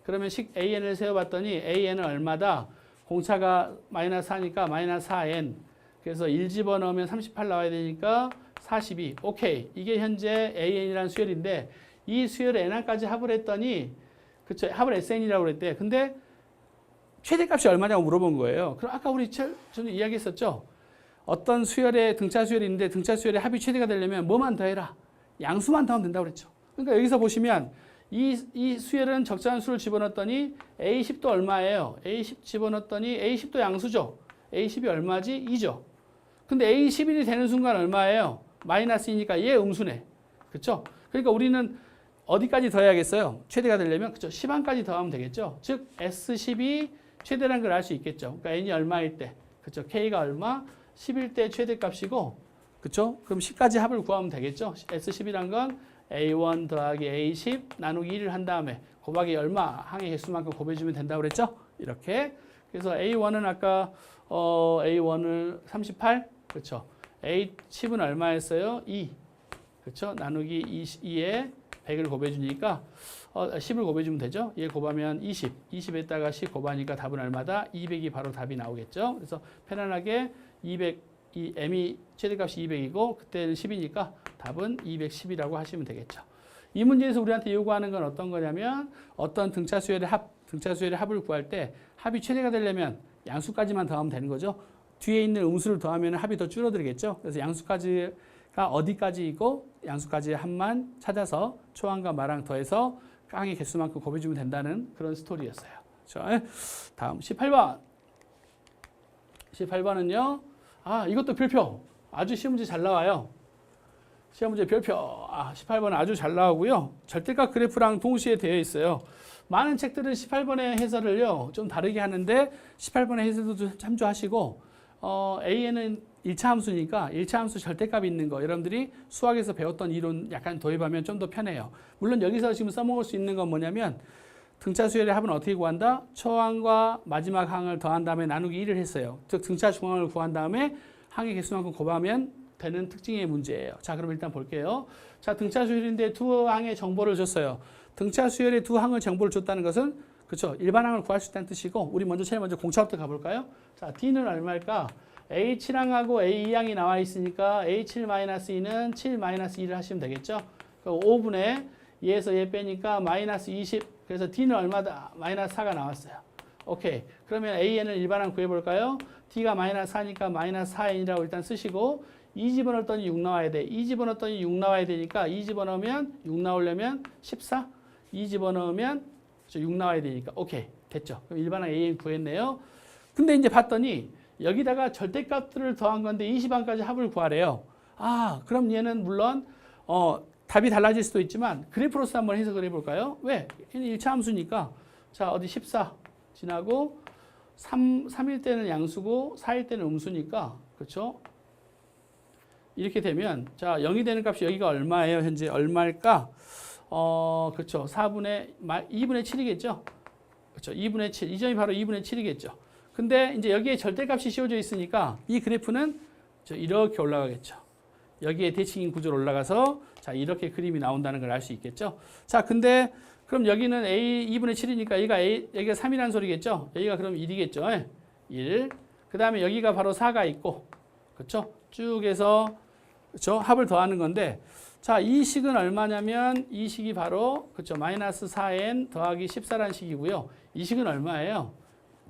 그러면 AN을 세워봤더니 AN은 얼마다? 공차가 마이너스 4니까 마이너스 4N. 그래서 1 집어넣으면 38 나와야 되니까 42. 오케이. 이게 현재 AN이라는 수열인데 이 수열의 N항까지 합을 했더니 그쵸? 합을 SN이라고 그랬대. 근데 최대값이 얼마냐고 물어본 거예요. 그럼 아까 우리 전에 이야기했었죠? 어떤 수열의 등차 수열이 있는데 등차 수열의 합이 최대가 되려면 뭐만 더해라? 양수만 더하면 된다고 그랬죠. 그러니까 여기서 보시면 이 수열은 적절한 수를 집어넣었더니 A10도 얼마예요? A10 집어넣었더니 A10도 양수죠. A10이 얼마지? 2죠. 근데 A11이 되는 순간 얼마예요? 마이너스이니까 얘 음수네. 그렇죠? 그러니까 우리는 어디까지 더해야겠어요? 최대가 되려면 그렇죠? 10항까지 더하면 되겠죠. 즉 S10이 최대라는 걸 알 수 있겠죠. 그러니까 N이 얼마일 때, 그렇죠? K가 얼마? 10일 때 최대값이고, 그렇죠? 그럼 10까지 합을 구하면 되겠죠. S10이란 건 A1 더하기 A10 나누기 1을 한 다음에 곱하기 얼마 항의 개수만큼 곱해주면 된다고 그랬죠. 이렇게. 그래서 A1은 아까 A1을 38, 그렇죠? A 10은 얼마였어요? 2. 그렇죠? 나누기 2에 100을 곱해주니까 10을 곱해주면 되죠? 얘 곱하면 20. 20에다가 10 곱하니까 답은 얼마다? 200이 바로 답이 나오겠죠? 그래서 편안하게 200, 이 m이 최대값이 200이고 그때는 10이니까 답은 210이라고 하시면 되겠죠. 이 문제에서 우리한테 요구하는 건 어떤 거냐면 어떤 등차수열의 합을 구할 때 합이 최대가 되려면 양수까지만 더하면 되는 거죠. 뒤에 있는 음수를 더하면 합이 더 줄어들겠죠. 그래서 양수까지가 어디까지이고 양수까지의 합만 찾아서 초항과 마랑 더해서 항의 개수만큼 곱해주면 된다는 그런 스토리였어요. 그렇죠? 다음 18번. 18번은요. 이것도 별표. 아주 시험 문제 잘 나와요. 시험 문제 별표. 18번은 아주 잘 나오고요. 절대값 그래프랑 동시에 되어 있어요. 많은 책들은 18번의 해설을요. 좀 다르게 하는데 18번의 해설도 좀 참조하시고 A에는 1차 함수니까 1차 함수 절대값이 있는 거 여러분들이 수학에서 배웠던 이론 약간 도입하면 좀 더 편해요. 물론 여기서 지금 써먹을 수 있는 건 뭐냐면 등차 수열의 합은 어떻게 구한다? 초항과 마지막 항을 더한 다음에 나누기 1을 했어요. 즉 등차 중항을 구한 다음에 항의 개수만큼 곱하면 되는 특징의 문제예요. 자, 그럼 일단 볼게요. 자, 등차 수열인데 두 항의 정보를 줬어요. 등차 수열의 두 항의 정보를 줬다는 것은 그렇죠. 일반 항을 구할 수 있다는 뜻이고 우리 제일 먼저 공차부터 가볼까요? 자, D는 얼마일까? A7항하고 A2항이 나와 있으니까 A7-2는 7-2를 하시면 되겠죠. 5분의 얘에서 얘 빼니까 마이너스 20. 그래서 D는 얼마다? 마이너스 4가 나왔어요. 오케이. 그러면 AN을 일반항 구해볼까요? D가 마이너스 4니까 마이너스 4N이라고 일단 쓰시고 2 집어넣었더니 6 나와야 돼. 2 집어넣었더니 6 나와야 되니까 2 집어넣으면 6 나오려면 14. 2 집어넣으면 6 나와야 되니까 오케이. 됐죠. 그럼 일반항 AN 구했네요. 근데 이제 봤더니 여기다가 절대값들을 더한 건데 20항까지 합을 구하래요. 그럼 얘는 물론 답이 달라질 수도 있지만 그래프로서 한번 해석을 해볼까요? 왜? 얘는 1차 함수니까 자 어디 14 지나고 3일 때는 양수고 4일 때는 음수니까 그렇죠? 이렇게 되면 자 0이 되는 값이 여기가 얼마예요? 현재 얼마일까? 그렇죠. 2분의 7이겠죠? 그렇죠. 2분의 7. 이 점이 바로 2분의 7이겠죠. 근데 이제 여기에 절대값이 씌워져 있으니까 이 그래프는 이렇게 올라가겠죠. 여기에 대칭인 구조로 올라가서 자 이렇게 그림이 나온다는 걸 알 수 있겠죠. 자 근데 그럼 여기는 A 2분의 7이니까 여기가 3이라는 소리겠죠. 여기가 그럼 1이겠죠. 1. 그 다음에 여기가 바로 4가 있고 그렇죠. 쭉 해서 그렇죠. 합을 더하는 건데 자 이 식은 얼마냐면 이 식이 바로 그렇죠. 마이너스 4n 더하기 14라는 식이고요. 이 식은 얼마예요?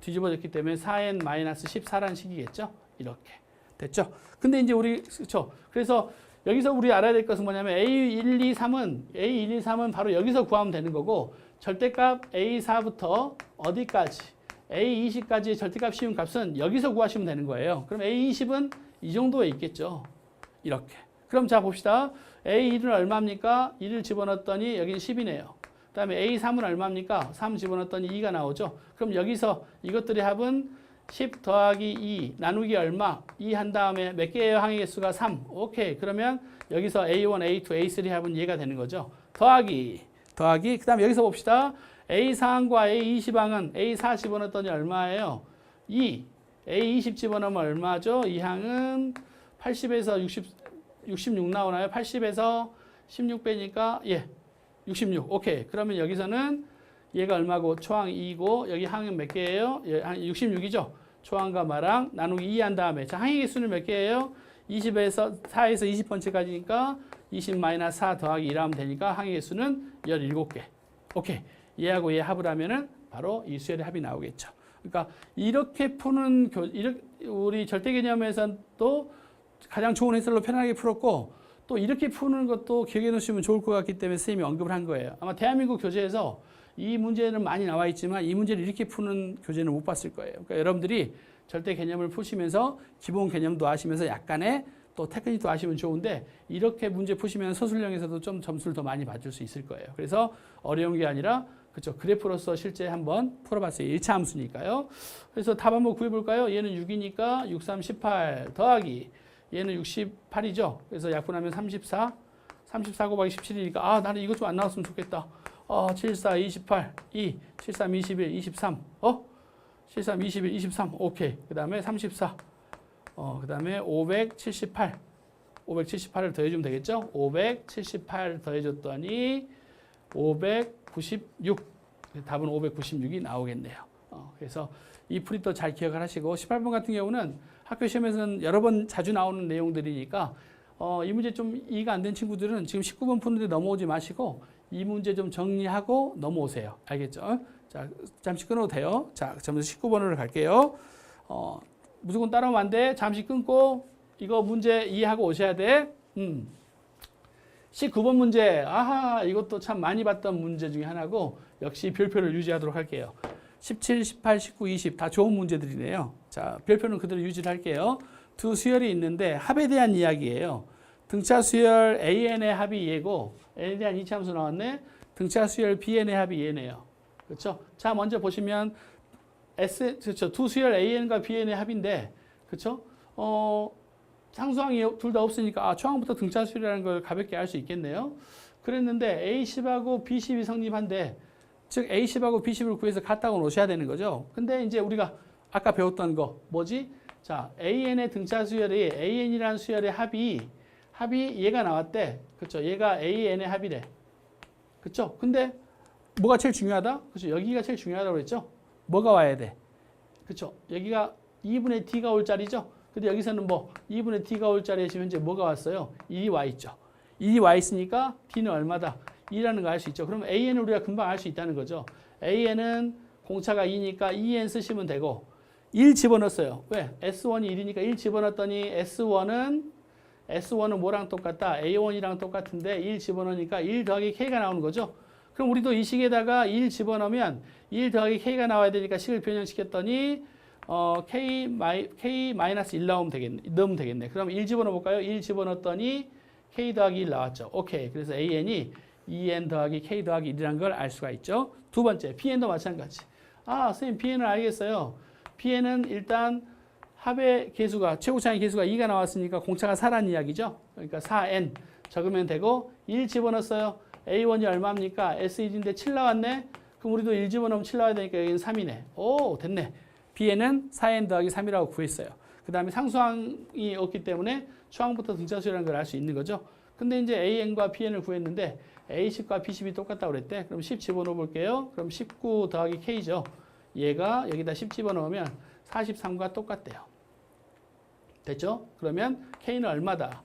뒤집어졌기 때문에 4n 마이너스 14라는 식이겠죠. 이렇게 됐죠. 근데 이제 우리 그렇죠. 그래서 여기서 우리 알아야 될 것은 뭐냐면 A123은 바로 여기서 구하면 되는 거고 절대값 A4부터 어디까지 A20까지의 절대값 씌운 값은 여기서 구하시면 되는 거예요. 그럼 A20은 이 정도에 있겠죠. 이렇게. 그럼 자 봅시다. A1은 얼마입니까? 1을 집어넣었더니 여기는 10이네요. 그 다음에 A3은 얼마입니까? 3 집어넣었더니 2가 나오죠. 그럼 여기서 이것들의 합은 10 더하기 2 나누기 얼마? 2 한 다음에 몇 개예요? 항의 개수가 3. 오케이. 그러면 여기서 A1, A2, A3 합은 얘가 되는 거죠. 더하기. 그 다음에 여기서 봅시다. A4항과 A20항은 A4 집어넣었더니 얼마예요? 2. A20 집어넣으면 얼마죠? 이 항은 80에서 66 나오나요? 80에서 16 빼니까 66. 오케이. 그러면 여기서는 얘가 얼마고 초항 2고 여기 항은 몇 개예요? 66이죠. 초항과 마랑 나누기 2 한 다음에 자 항의 개수는 몇 개예요? 4에서 20번째까지니까 20-4 더하기 1 하면 되니까 항의 개수는 17개. 오케이. 얘하고 얘 합을 하면은 바로 이 수열의 합이 나오겠죠. 그러니까 이렇게 푸는 우리 절대 개념에서는 또 가장 좋은 해설로 편하게 풀었고 또 이렇게 푸는 것도 기억해 놓으시면 좋을 것 같기 때문에 선생님이 언급을 한 거예요. 아마 대한민국 교재에서 이 문제는 많이 나와 있지만 이 문제를 이렇게 푸는 교재는 못 봤을 거예요. 그러니까 여러분들이 절대 개념을 푸시면서 기본 개념도 아시면서 약간의 또 테크닉도 아시면 좋은데 이렇게 문제 푸시면 서술형에서도 좀 점수를 더 많이 받을 수 있을 거예요. 그래서 어려운 게 아니라 그렇죠. 그래프로서 실제 한번 풀어봤어요. 1차 함수니까요. 그래서 답 한번 구해볼까요? 얘는 6이니까 6, 3, 18 더하기 얘는 68이죠. 그래서 약분하면 34 곱하기 17이니까 나는 이것 좀 안 나왔으면 좋겠다. 7, 4, 28, 2, 7, 3, 21, 23 7, 3, 21, 23 오케이. 그 다음에 34 그 다음에 578. 578을 더해주면 되겠죠? 578 더해줬더니 596. 답은 596이 나오겠네요. 그래서 이 풀이 또 잘 기억을 하시고 18번 같은 경우는 학교 시험에서는 여러 번 자주 나오는 내용들이니까 이 문제 좀 이해가 안 된 친구들은 지금 19번 푸는데 넘어오지 마시고 이 문제 좀 정리하고 넘어오세요. 알겠죠? 자, 잠시 끊어도 돼요. 자, 점수 19번으로 갈게요. 무조건 따라오면 안 돼. 잠시 끊고 이거 문제 이해하고 오셔야 돼. 19번 문제. 아하, 이것도 참 많이 봤던 문제 중에 하나고 역시 별표를 유지하도록 할게요. 17, 18, 19, 20 다 좋은 문제들이네요. 자, 별표는 그대로 유지를 할게요. 두 수열이 있는데 합에 대한 이야기예요. 등차 수열 AN의 합이 얘고 N에 대한 이차함수 나왔네. 등차 수열 BN의 합이 얘네요. 그렇죠? 자, 먼저 보시면 그렇죠. 두 수열 AN과 BN의 합인데 그렇죠? 상수항이 둘 다 없으니까 초항부터 등차 수열이라는 걸 가볍게 알 수 있겠네요. 그랬는데 A10하고 B10이 성립한데 즉 A10하고 B10을 구해서 같다고 놓으셔야 되는 거죠. 근데 이제 우리가 아까 배웠던 거 뭐지? 자, AN의 등차 수열이 AN이라는 수열의 합이 얘가 나왔대. 그렇죠? 얘가 AN의 합이래. 그렇죠? 근데 뭐가 제일 중요하다? 그렇죠? 여기가 제일 중요하다고 그랬죠? 뭐가 와야 돼? 그렇죠? 여기가 2분의 D가 올 자리죠? 근데 여기서는 뭐 2분의 D가 올 자리에 지금 현재 뭐가 왔어요? 1이 와 있죠. 1이 와 있으니까 D는 얼마다? 2라는 거 알 수 있죠. 그럼 AN을 우리가 금방 알 수 있다는 거죠. AN은 공차가 2니까 2N 쓰시면 되고 1 집어넣었어요. 왜? S1이 1이니까 1 집어넣었더니 S1은 뭐랑 똑같다? A1이랑 똑같은데 1 집어넣으니까 1 더하기 K가 나오는 거죠. 그럼 우리도 이 식에다가 1 집어넣으면 1 더하기 K가 나와야 되니까 식을 변형시켰더니 K-1 넣으면 되겠네. 그럼 1 집어넣어 볼까요? 1 집어넣었더니 K 더하기 1 나왔죠. 오케이. 그래서 AN이 2N 더하기 K 더하기 1이라는 걸 알 수가 있죠. 두 번째, BN도 마찬가지. 선생님 BN을 알겠어요. BN은 일단 합의 개수가, 최고차의 개수가 2가 나왔으니까 공차가 4라는 이야기죠. 그러니까 4N 적으면 되고 1 집어넣었어요. A1이 얼마입니까? S1인데 7 나왔네. 그럼 우리도 1 집어넣으면 7 나와야 되니까 여기는 3이네. 오, 됐네. BN은 4N 더하기 3이라고 구했어요. 그 다음에 상수항이 없기 때문에 초항부터 등차수열이라는 걸 알 수 있는 거죠. 근데 이제 AN과 BN을 구했는데 A10과 B10이 똑같다고 그랬대. 그럼 10 집어넣어 볼게요. 그럼 19 더하기 K죠. 얘가 여기다 10 집어넣으면 43과 똑같대요. 됐죠? 그러면 K는 얼마다?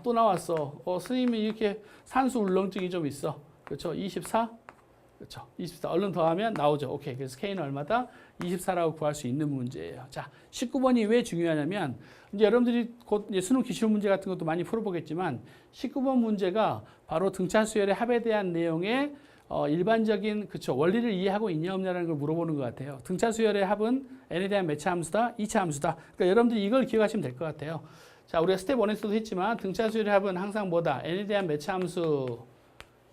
또 나왔어. 선생님이 이렇게 산수 울렁증이 좀 있어. 그렇죠? 24? 그렇죠. 24. 얼른 더하면 나오죠. 오케이. 그래서 K는 얼마다? 24라고 구할 수 있는 문제예요. 자, 19번이 왜 중요하냐면 이제 여러분들이 곧 이제 수능 기출 문제 같은 것도 많이 풀어보겠지만 19번 문제가 바로 등차 수열의 합에 대한 내용의 일반적인 그쵸 원리를 이해하고 있냐 없냐라는 걸 물어보는 것 같아요. 등차 수열의 합은 n에 대한 몇 차 함수다, 2차 함수다. 그러니까 여러분들이 이걸 기억하시면 될 것 같아요. 자, 우리가 스텝 1에서도 했지만 등차 수열의 합은 항상 뭐다? n에 대한 몇 차 함수,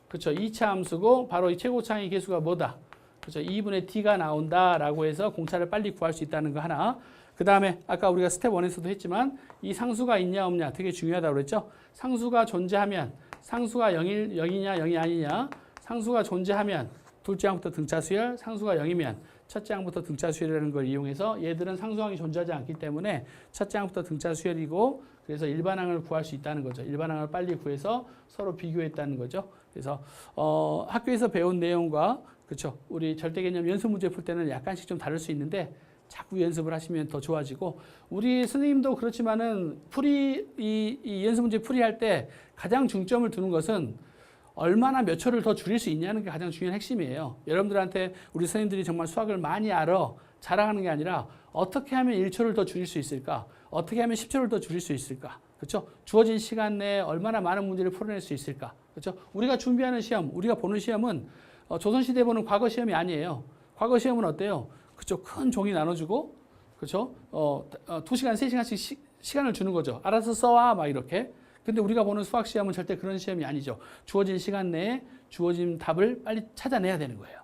그쵸 2차 함수고 바로 이 최고차의 개수가 뭐다? 그쵸 2분의 D가 나온다라고 해서 공차를 빨리 구할 수 있다는 거 하나. 그 다음에 아까 우리가 스텝 1에서도 했지만 이 상수가 있냐 없냐 되게 중요하다고 그랬죠. 상수가 존재하면 상수가 0이냐 0이 아니냐. 상수가 존재하면 둘째 항부터 등차 수열, 상수가 0이면 첫째 항부터 등차 수열이라는 걸 이용해서 얘들은 상수항이 존재하지 않기 때문에 첫째 항부터 등차 수열이고 그래서 일반항을 구할 수 있다는 거죠. 일반항을 빨리 구해서 서로 비교했다는 거죠. 그래서 학교에서 배운 내용과 그렇죠. 우리 절대개념 연습 문제 풀 때는 약간씩 좀 다를 수 있는데 자꾸 연습을 하시면 더 좋아지고 우리 선생님도 그렇지만은 이 연습 문제 풀이할 때 가장 중점을 두는 것은 얼마나 몇 초를 더 줄일 수 있냐는 게 가장 중요한 핵심이에요. 여러분들한테 우리 선생님들이 정말 수학을 많이 알아 자랑하는 게 아니라 어떻게 하면 1초를 더 줄일 수 있을까? 어떻게 하면 10초를 더 줄일 수 있을까? 그렇죠? 주어진 시간 내에 얼마나 많은 문제를 풀어낼 수 있을까? 그렇죠? 우리가 준비하는 시험, 우리가 보는 시험은 조선시대 보는 과거 시험이 아니에요. 과거 시험은 어때요? 그렇죠? 큰 종이 나눠주고 그렇죠? 2시간, 3시간씩 시간을 주는 거죠. 알아서 써와 막 이렇게. 근데 우리가 보는 수학 시험은 절대 그런 시험이 아니죠. 주어진 시간 내에 주어진 답을 빨리 찾아내야 되는 거예요.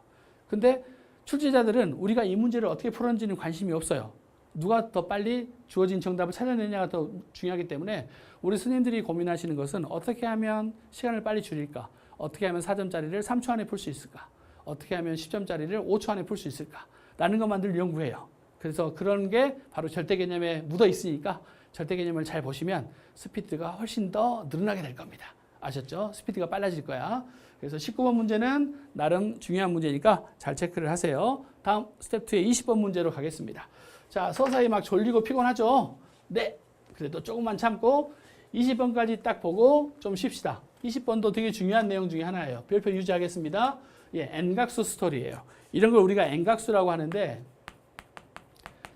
근데 출제자들은 우리가 이 문제를 어떻게 풀었는지는 관심이 없어요. 누가 더 빨리 주어진 정답을 찾아내냐가 더 중요하기 때문에 우리 스님들이 고민하시는 것은 어떻게 하면 시간을 빨리 줄일까? 어떻게 하면 4점짜리를 3초 안에 풀 수 있을까? 어떻게 하면 10점짜리를 5초 안에 풀 수 있을까? 라는 것만 늘 연구해요. 그래서 그런 게 바로 절대 개념에 묻어 있으니까 절대 개념을 잘 보시면 스피드가 훨씬 더 늘어나게 될 겁니다. 아셨죠? 스피드가 빨라질 거야. 그래서 19번 문제는 나름 중요한 문제니까 잘 체크를 하세요. 다음 스텝 2의 20번 문제로 가겠습니다. 자, 서서히 막 졸리고 피곤하죠? 네. 그래도 조금만 참고 20번까지 딱 보고 좀 쉽시다. 20번도 되게 중요한 내용 중에 하나예요. 별표 유지하겠습니다. 예, N각수 스토리예요. 이런 걸 우리가 N각수라고 하는데,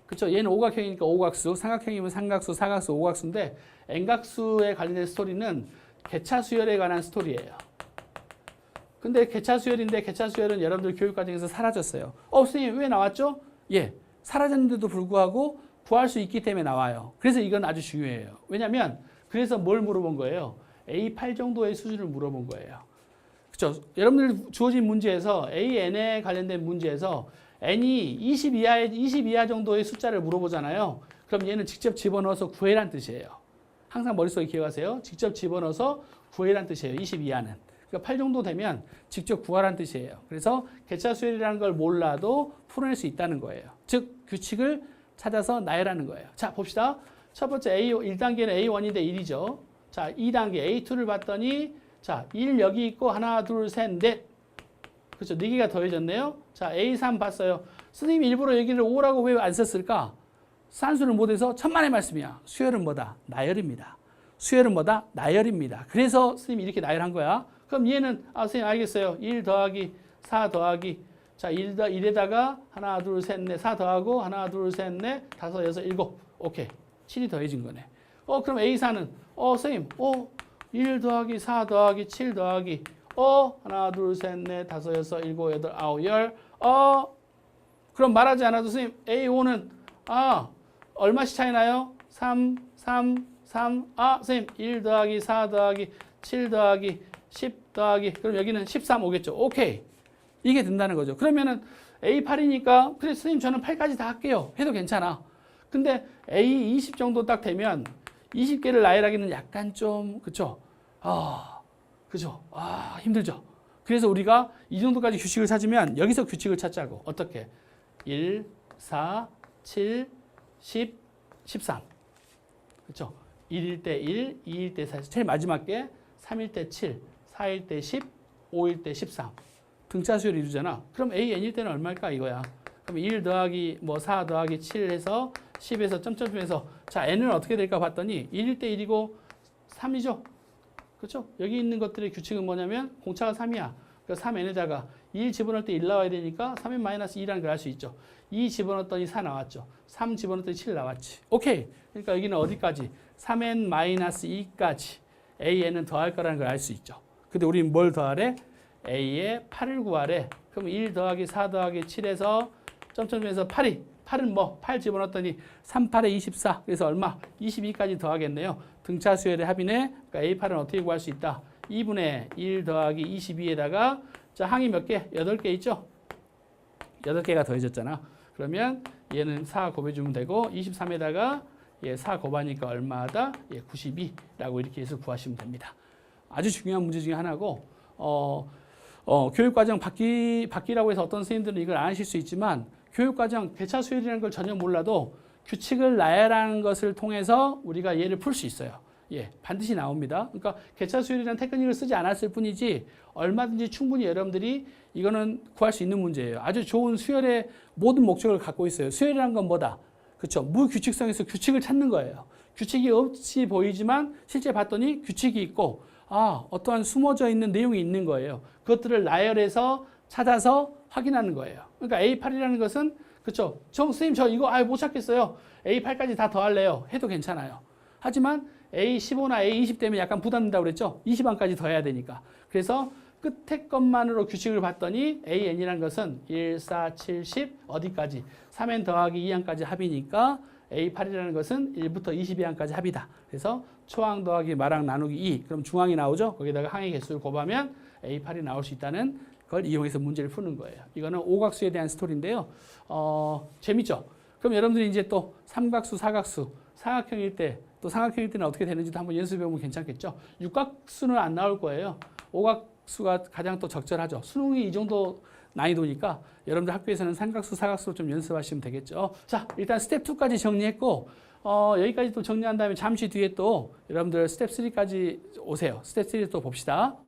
그쵸? 얘는 오각형이니까 오각수, 삼각형이면 삼각수, 사각수, 오각수인데 N각수에 관련된 스토리는 개차 수열에 관한 스토리예요. 근데 개차 수열인데 개차 수열은 여러분들 교육 과정에서 사라졌어요. 선생님 왜 나왔죠? 예, 사라졌는데도 불구하고 구할 수 있기 때문에 나와요. 그래서 이건 아주 중요해요. 왜냐면 그래서 뭘 물어본 거예요? A8 정도의 수준을 물어본 거예요. 그렇죠? 여러분들 주어진 문제에서 AN에 관련된 문제에서 N이 20 이하 정도의 숫자를 물어보잖아요. 그럼 얘는 직접 집어넣어서 구해란 뜻이에요. 항상 머릿속에 기억하세요. 직접 집어넣어서 구해란 뜻이에요. 20 이하는. 그러니까 8 정도 되면 직접 구하란 뜻이에요. 그래서 개차 수열이라는 걸 몰라도 풀어낼 수 있다는 거예요. 즉 규칙을 찾아서 나열하는 거예요. 자, 봅시다. 첫 번째 1단계는 A1인데 1이죠. 자, 2단계 A2를 봤더니 자, 1 여기 있고 하나, 둘, 셋, 넷. 그렇죠. 4개가 더해졌네요. 자, A3 봤어요. 선생님이 일부러 여기를 5라고 왜 안 썼을까? 산수를 못해서 천만의 말씀이야. 수열은 뭐다? 나열입니다. 수열은 뭐다? 나열입니다. 그래서 선생님이 이렇게 나열한 거야. 그럼 얘는 선생님 알겠어요. 1 더하기 4 더하기 자, 1에다가 하나, 둘, 셋, 넷, 4 더하고 하나, 둘, 셋, 넷, 5, 6, 7. 오케이. 7이 더해진 거네. 그럼 A4는 선생님, 1 더하기 4 더하기 7 더하기 하나, 둘, 셋, 넷, 5, 6, 7, 8, 9, 10. 그럼 말하지 않아도 선생님, A5는 얼마씩 차이 나요? 3, 3, 3. 선생님, 1 더하기 4 더하기 7 더하기 10 더하기 그럼 여기는 13 오겠죠. 오케이. 이게 된다는 거죠. 그러면은 A8이니까 그래 선생님 저는 8까지 다 할게요. 해도 괜찮아. 근데 A20 정도 딱 되면 20개를 나열하기는 약간 좀 그쵸? 그죠? 힘들죠. 그래서 우리가 이 정도까지 규칙을 찾으면 여기서 규칙을 찾자고. 어떻게? 1, 4, 7, 10, 13. 그쵸? 1일 때 1, 2일 때 4, 제일 마지막 게 3일 때 7, 4일 때 10, 5일 때 13. 등차 수열을 이루잖아. 그럼 AN일 때는 얼마일까 이거야. 그럼 1 더하기 4 더하기 7 해서 10에서 점점점에서 자 N은 어떻게 될까 봤더니 1일 때 1이고 3이죠. 그렇죠? 여기 있는 것들의 규칙은 뭐냐면 공차가 3이야. 그러니까 3N에다가 1 집어넣을 때 1 나와야 되니까 3N 마이너스 2라는 걸 알 수 있죠. 2 집어넣었더니 4 나왔죠. 3 집어넣었더니 7 나왔지. 오케이. 그러니까 여기는 어디까지? 3N 마이너스 2까지 AN은 더할 거라는 걸 알 수 있죠. 근데 우리는 뭘 더하래? A에 8을 구하래. 그럼 1 더하기 4 더하기 7에서 점점점에서 8이 8은 뭐? 8 집어넣었더니 3, 8에 24. 그래서 얼마? 22까지 더하겠네요. 등차 수열의 합이네. 그러니까 A8은 어떻게 구할 수 있다? 2분의 1 더하기 22에다가 자 항이 몇 개? 8개 있죠? 8개가 더해졌잖아. 그러면 얘는 4 곱해주면 되고 23에다가 4 곱하니까 얼마다? 92라고 이렇게 해서 구하시면 됩니다. 아주 중요한 문제 중에 하나고 교육과정 바뀌라고 해서 어떤 선생님들은 이걸 안 하실 수 있지만 교육과정 개차 수열이라는 걸 전혀 몰라도 규칙을 나열하는 것을 통해서 우리가 얘를 풀 수 있어요. 반드시 나옵니다. 그러니까 개차 수열이라는 테크닉을 쓰지 않았을 뿐이지 얼마든지 충분히 여러분들이 이거는 구할 수 있는 문제예요. 아주 좋은 수열의 모든 목적을 갖고 있어요. 수열이라는 건 뭐다? 그렇죠? 무규칙성에서 규칙을 찾는 거예요. 규칙이 없이 보이지만 실제 봤더니 규칙이 있고 어떠한 숨어져 있는 내용이 있는 거예요. 그것들을 나열해서 찾아서 확인하는 거예요. 그러니까 A8이라는 것은 그렇죠. 선생님 저 이거 못 찾겠어요. A8까지 다 더할래요. 해도 괜찮아요. 하지만 A15나 A20 되면 약간 부담된다고 그랬죠. 20항까지 더해야 되니까. 그래서 끝에 것만으로 규칙을 봤더니 AN이라는 것은 1, 4, 7, 10 어디까지? 3N 더하기 2항까지 합이니까 A8이라는 것은 1부터 22항까지 합이다. 그래서 초항 더하기 마항 나누기 2. 그럼 중항이 나오죠. 거기다가 항의 개수를 곱하면 A8이 나올 수 있다는 걸 이용해서 문제를 푸는 거예요. 이거는 오각수에 대한 스토리인데요. 재밌죠? 그럼 여러분들이 이제 또 삼각수, 사각수, 사각형일 때 또 삼각형일 때는 어떻게 되는지도 한번 연습해보면 괜찮겠죠? 육각수는 안 나올 거예요. 오각수가 가장 또 적절하죠. 수능이 이 정도 난이도니까 여러분들 학교에서는 삼각수, 사각수로 좀 연습하시면 되겠죠. 자, 일단 스텝 2까지 정리했고 여기까지 또 정리한 다음에 잠시 뒤에 또 여러분들 스텝 3까지 오세요. 스텝 3 또 봅시다.